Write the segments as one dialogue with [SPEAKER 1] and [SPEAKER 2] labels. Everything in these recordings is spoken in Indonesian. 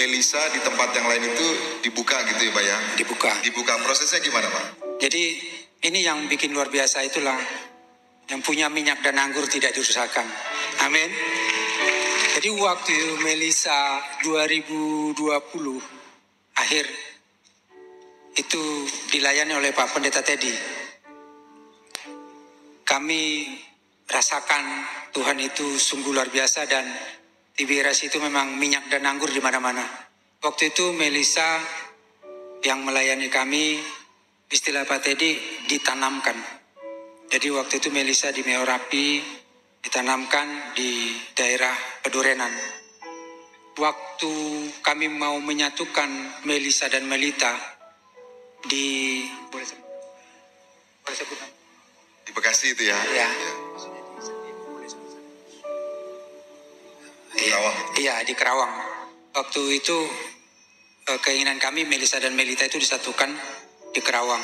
[SPEAKER 1] Melisa di tempat yang lain itu dibuka gitu ya Pak ya? Dibuka. Prosesnya gimana Pak?
[SPEAKER 2] Jadi ini yang bikin luar biasa, itulah yang punya minyak dan anggur tidak dirusakkan. Amin. Jadi waktu Melisa 2020 akhir itu dilayani oleh Pak Pendeta Teddy, kami rasakan Tuhan itu sungguh luar biasa, dan TBRS itu memang minyak dan anggur di mana-mana. Waktu itu Melisa yang melayani kami, istilah Pak Teddy, ditanamkan. Jadi waktu itu Melisa di Meorapi ditanamkan di daerah Pedurenan. Waktu kami mau menyatukan Melisa dan Melita di boleh sebut
[SPEAKER 1] di Bekasi itu ya?
[SPEAKER 2] Ya. Iya, di Kerawang. Waktu itu keinginan kami Melisa dan Melita itu disatukan di Kerawang.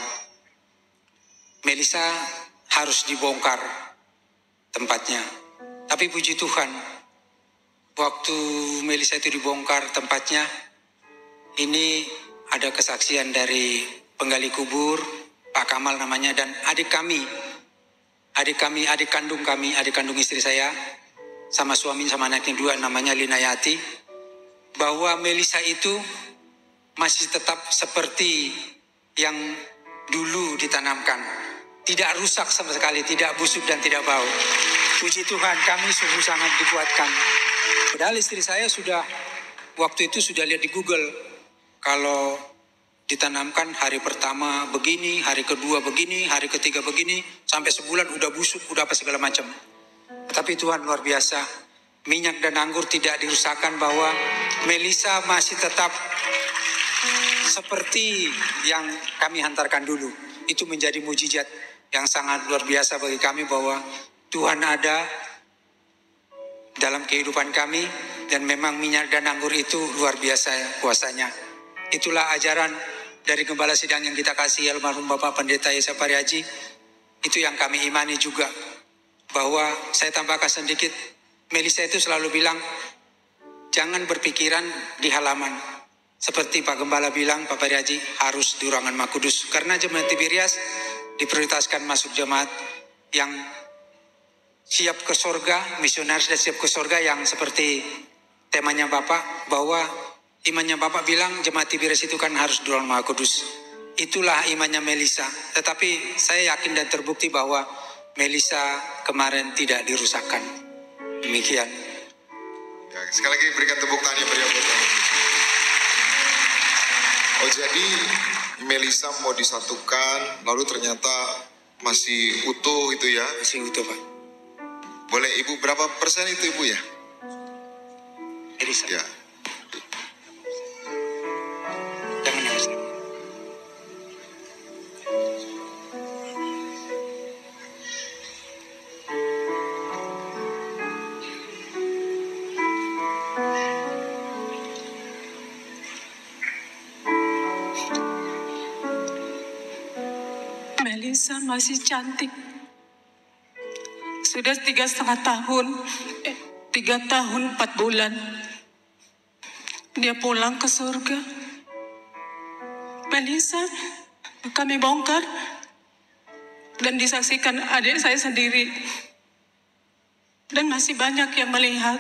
[SPEAKER 2] Melisa harus dibongkar tempatnya. Tapi puji Tuhan, waktu Melisa itu dibongkar tempatnya, ini ada kesaksian dari penggali kubur, Pak Kamal namanya, dan adik kandung istri saya, sama suami sama anaknya dua, namanya Linayati, bahwa Melisa itu masih tetap seperti yang dulu ditanamkan. Tidak rusak sama sekali, tidak busuk dan tidak bau. Puji Tuhan, kami sungguh sangat dikuatkan. Padahal istri saya waktu itu sudah lihat di Google, kalau ditanamkan hari pertama begini, hari kedua begini, hari ketiga begini, sampai sebulan udah busuk, udah apa segala macam. Tapi Tuhan luar biasa, minyak dan anggur tidak dirusakkan, bahwa Melisa masih tetap seperti yang kami hantarkan dulu. Itu menjadi mujizat yang sangat luar biasa bagi kami, bahwa Tuhan ada dalam kehidupan kami, dan memang minyak dan anggur itu luar biasa kuasanya. Itulah ajaran dari Gembala Sidang yang kita kasih almarhum Bapak Pendeta Yesa Pariaji. Itu yang kami imani juga, bahwa saya tambahkan sedikit, Melisa itu selalu bilang, jangan berpikiran di halaman. Seperti Pak Gembala bilang, Pak Pariaji, harus di ruangan Maha Kudus. Karena jemaat Tiberias diprioritaskan masuk jemaat yang siap ke sorga, misionaris dan siap ke sorga, yang seperti temanya Bapak, bahwa imannya Bapak bilang jemaat Tiberias itu kan harus di ruangan Maha Kudus. Itulah imannya Melisa. Tetapi saya yakin dan terbukti bahwa Melisa kemarin tidak dirusakkan. Demikian.
[SPEAKER 1] Ya, sekali lagi berikan tepuk tangan yang meriah buat kami. Oh, jadi Melisa mau disatukan, lalu ternyata masih utuh itu ya?
[SPEAKER 2] Masih utuh Pak.
[SPEAKER 1] Boleh Ibu berapa persen itu Ibu ya?
[SPEAKER 2] Melisa.
[SPEAKER 1] Ya.
[SPEAKER 2] Jangan nangis.
[SPEAKER 3] Melisa masih cantik. Sudah 3,5 tahun, 3 tahun 4 bulan. Dia pulang ke surga. Melisa kami bongkar dan disaksikan adik saya sendiri. Dan masih banyak yang melihat.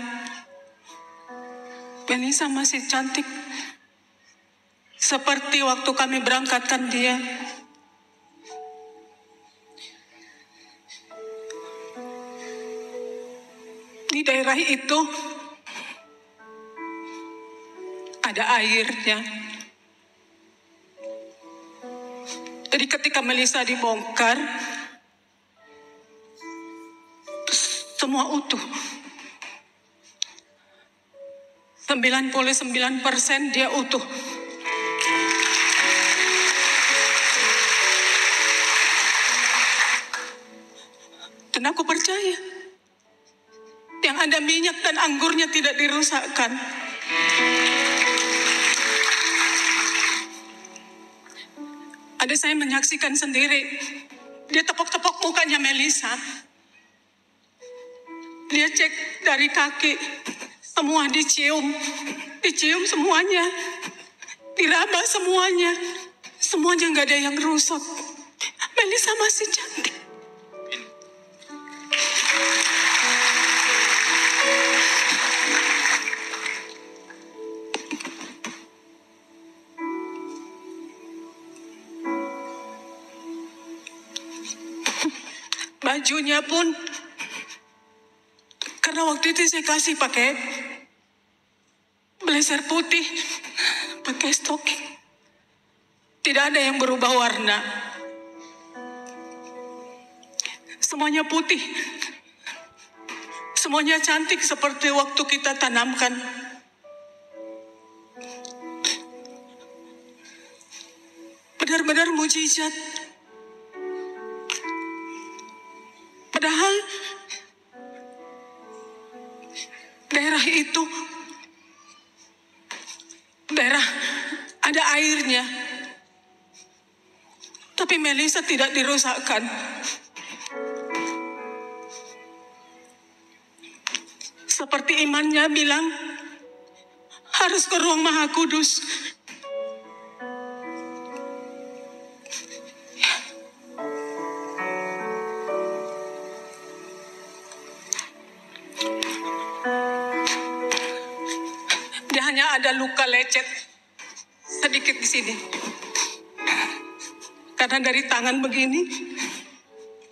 [SPEAKER 3] Melisa masih cantik. Seperti waktu kami berangkatkan dia. Di daerah itu ada airnya. Jadi ketika Melisa dibongkar, semua utuh. 99% dia utuh. Dan aku percaya yang ada minyak dan anggurnya tidak dirusakkan. Ada saya menyaksikan sendiri, dia tepuk-tepuk mukanya Melisa. Dia cek dari kaki Semua dicium semuanya, diraba semuanya. Semuanya nggak ada yang rusak. Melisa masih cantik. Bajunya pun, karena waktu itu saya kasih pakai blazer putih, pakai stocking. Tidak ada yang berubah warna. Semuanya putih. Semuanya cantik seperti waktu kita tanamkan. Benar-benar mujizat. Padahal daerah itu, daerah ada airnya. Tapi Melisa tidak dirusakkan. Seperti imannya bilang, harus ke ruang Maha Kudus. Dia hanya ada luka lecet sedikit di sini. Karena dari tangan begini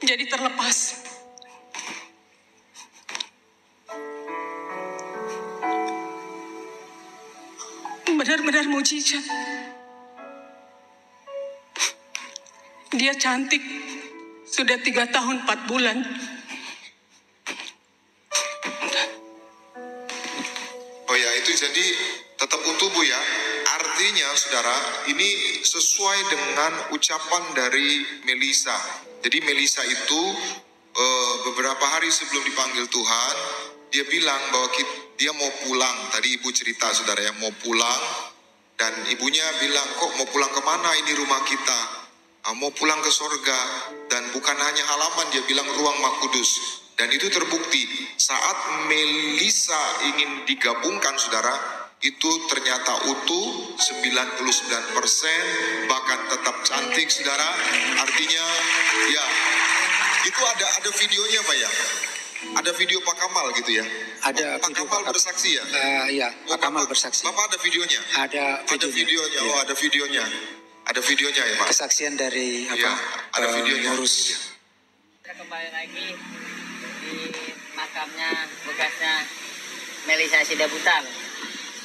[SPEAKER 3] jadi terlepas. Benar-benar mujizat. Dia cantik. Sudah 3 tahun 4 bulan.
[SPEAKER 1] Oh ya, itu jadi tetap utuh Bu ya. Artinya saudara, ini sesuai dengan ucapan dari Melisa. Jadi Melisa itu beberapa hari sebelum dipanggil Tuhan, dia bilang bahwa dia mau pulang. Tadi ibu cerita saudara ya, mau pulang. Dan ibunya bilang, kok mau pulang kemana, ini rumah kita. Mau pulang ke sorga. Dan bukan hanya halaman, dia bilang ruang Maha Kudus. Dan itu terbukti saat Melisa ingin digabungkan saudara, itu ternyata utuh 99%, bahkan tetap cantik saudara. Artinya ya, itu ada videonya Pak ya? Ada video Pak Kamal gitu ya?
[SPEAKER 2] Ada
[SPEAKER 1] Pak
[SPEAKER 2] video
[SPEAKER 1] Kamal bersaksi ya?
[SPEAKER 2] Iya, Pak Kamal bersaksi.
[SPEAKER 1] Bapak ada videonya?
[SPEAKER 2] Ada
[SPEAKER 1] videonya.
[SPEAKER 2] Ya.
[SPEAKER 1] Oh, ada videonya. Ada videonya ya Pak?
[SPEAKER 2] Kesaksian dari
[SPEAKER 1] Ya, ada videonya.
[SPEAKER 2] ngurus.
[SPEAKER 4] Kita kembali lagi di makamnya bekasnya Melisa Sidabutar.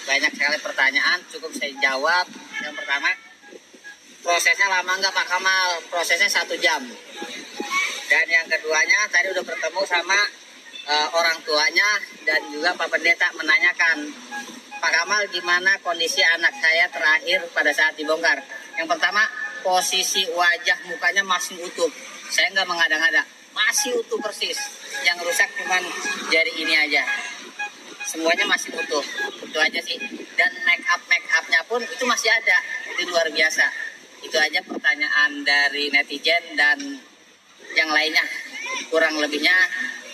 [SPEAKER 4] Banyak sekali pertanyaan, cukup saya jawab. Yang pertama, prosesnya lama nggak Pak Kamal? Prosesnya 1 jam. Dan yang keduanya, tadi udah bertemu sama orang tuanya dan juga Pak Pendeta menanyakan, Pak Kamal gimana kondisi anak saya terakhir pada saat dibongkar? Yang pertama, posisi wajah mukanya masih utuh. Saya nggak mengada-ngada, masih utuh persis. Yang rusak cuman jari ini aja. Semuanya masih utuh. Itu aja sih. Dan make upnya pun itu masih ada. Itu luar biasa. Itu aja pertanyaan dari netizen dan yang lainnya. Kurang lebihnya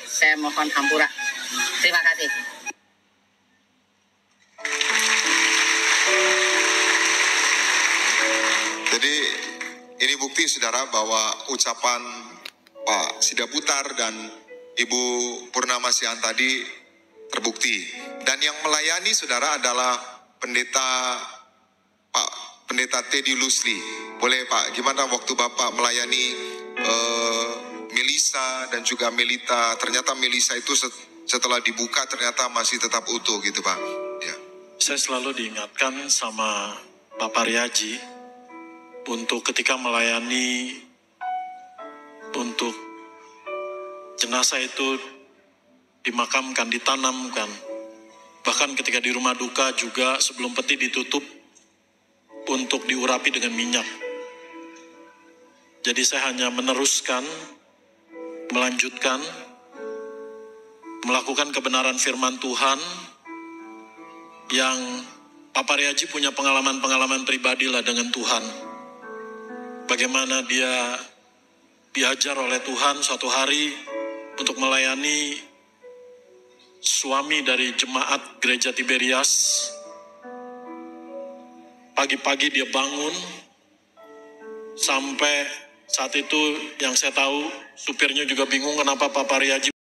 [SPEAKER 4] saya mohon hampura. Terima kasih.
[SPEAKER 1] Jadi ini bukti saudara bahwa ucapan Pak Sidabutar dan Ibu Purnama Sian tadi terbukti. Dan yang melayani saudara adalah Pak Pendeta Teddy Lusli. Boleh Pak, gimana waktu Bapak melayani Melisa dan juga Melita? Ternyata Melisa itu setelah dibuka ternyata masih tetap utuh gitu Pak. Ya.
[SPEAKER 5] Saya selalu diingatkan sama Bapak Riaji untuk ketika melayani, untuk jenazah itu dimakamkan, ditanamkan. Bahkan ketika di rumah duka juga sebelum peti ditutup untuk diurapi dengan minyak. Jadi saya hanya meneruskan, melanjutkan, melakukan kebenaran firman Tuhan yang Papa Riaji punya pengalaman-pengalaman pribadi lah dengan Tuhan. Bagaimana dia diajar oleh Tuhan suatu hari untuk melayani suami dari jemaat gereja Tiberias. Pagi-pagi dia bangun, sampai saat itu yang saya tahu supirnya juga bingung kenapa Pak Pariaji